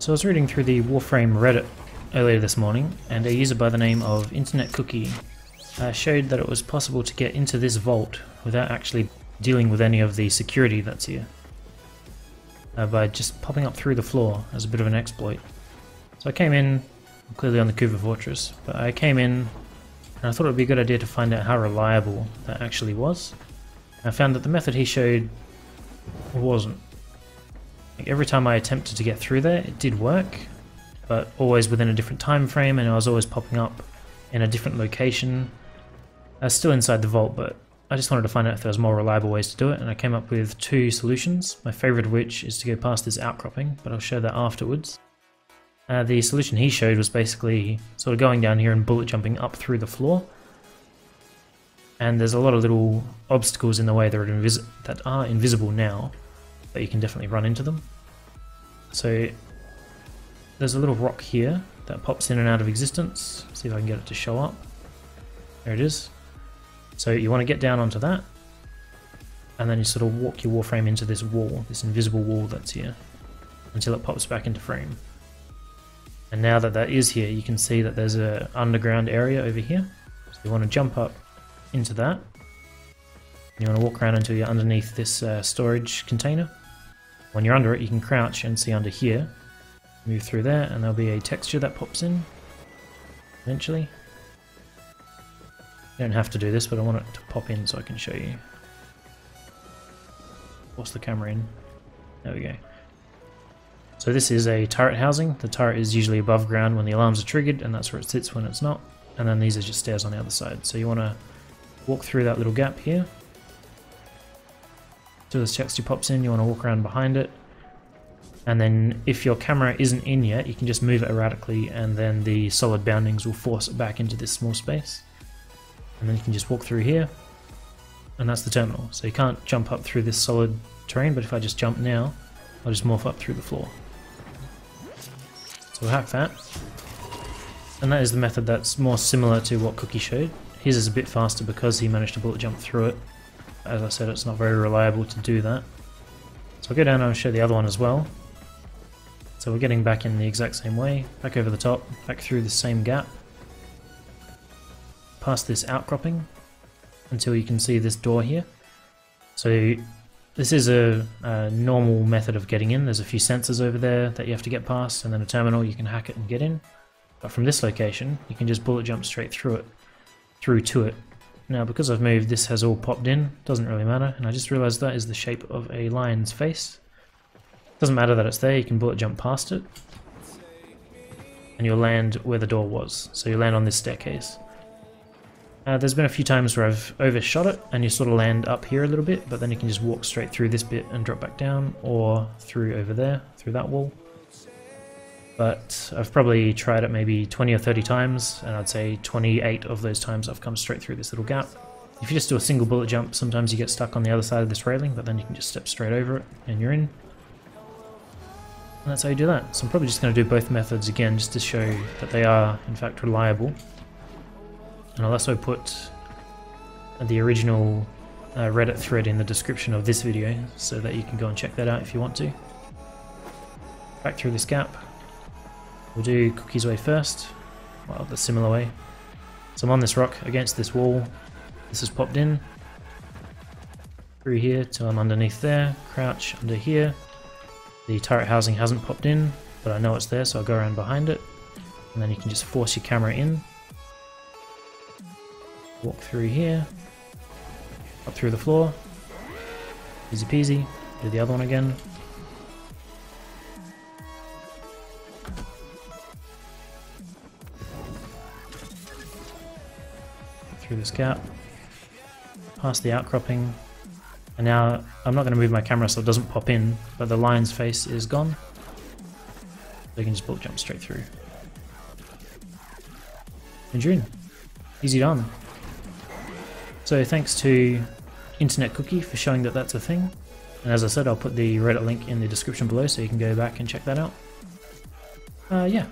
So I was reading through the Warframe Reddit earlier this morning, and a user by the name of Internet Cookie showed that it was possible to get into this vault without actually dealing with any of the security that's here, by just popping up through the floor as a bit of an exploit. So I came in, clearly on the Kuva fortress, but I came in and I thought it would be a good idea to find out how reliable that actually was. I found that the method he showed wasn't. Like every time I attempted to get through there, it did work, but always within a different time frame, and I was always popping up in a different location. I was still inside the vault, but I just wanted to find out if there was more reliable ways to do it, and I came up with two solutions, my favourite of which is to go past this outcropping, but I'll show that afterwards. The solution he showed was basically sort of going down here and bullet jumping up through the floor. And there's a lot of little obstacles in the way that are invisible now, but you can definitely run into them. So there's a little rock here that pops in and out of existence. See if I can get it to show up. There it is. So you want to get down onto that, and then you sort of walk your Warframe into this wall, this invisible wall that's here, until it pops back into frame. And now that that is here, you can see that there's an underground area over here. So you want to jump up into that. You want to walk around until you're underneath this storage container. When you're under it, you can crouch and see under here. Move through there, and there'll be a texture that pops in eventually. You don't have to do this, but I want it to pop in so I can show you. Force the camera in. There we go. So this is a turret housing. The turret is usually above ground when the alarms are triggered, and that's where it sits when it's not. And then these are just stairs on the other side. So you want to walk through that little gap here. So this texture pops in, you want to walk around behind it. And then if your camera isn't in yet, you can just move it erratically, and then the solid boundings will force it back into this small space. And then you can just walk through here, and that's the terminal. So you can't jump up through this solid terrain, but if I just jump now, I'll just morph up through the floor. So we'll hack that. And that is the method that's more similar to what Cookie showed. His is a bit faster because he managed to bullet jump through it. As I said, it's not very reliable to do that. So I'll go down and I'll show the other one as well. So we're getting back in the exact same way, back over the top, back through the same gap, past this outcropping until you can see this door here. So this is a normal method of getting in. There's a few sensors over there that you have to get past, and then a terminal, you can hack it and get in. But from this location, you can just bullet jump straight through to it. Now because I've moved, this has all popped in, doesn't really matter, and I just realized that is the shape of a lion's face. Doesn't matter that it's there, you can bullet jump past it, and you'll land where the door was, so you land on this staircase. There's been a few times where I've overshot it, and you sort of land up here a little bit, but then you can just walk straight through this bit and drop back down, or through over there, through that wall. But I've probably tried it maybe 20 or 30 times, and I'd say 28 of those times I've come straight through this little gap. If you just do a single bullet jump, sometimes you get stuck on the other side of this railing, but then you can just step straight over it, and you're in. And that's how you do that. So I'm probably just going to do both methods again, just to show that they are, in fact, reliable. And I'll also put the original Reddit thread in the description of this video, so that you can go and check that out if you want to. Back through this gap. We'll do Cookie's way first, well, the similar way. So I'm on this rock against this wall. This has popped in through here till I'm underneath there. Crouch under here. The turret housing hasn't popped in, but I know it's there, so I'll go around behind it. And then you can just force your camera in. Walk through here. Up through the floor. Easy peasy. Do the other one again. Through this gap, past the outcropping, and now I'm not going to move my camera so it doesn't pop in, but the lion's face is gone, so you can just bullet jump straight through. And you're in. Easy done. So thanks to Internet Cookie for showing that that's a thing, and as I said, I'll put the Reddit link in the description below so you can go back and check that out. Yeah.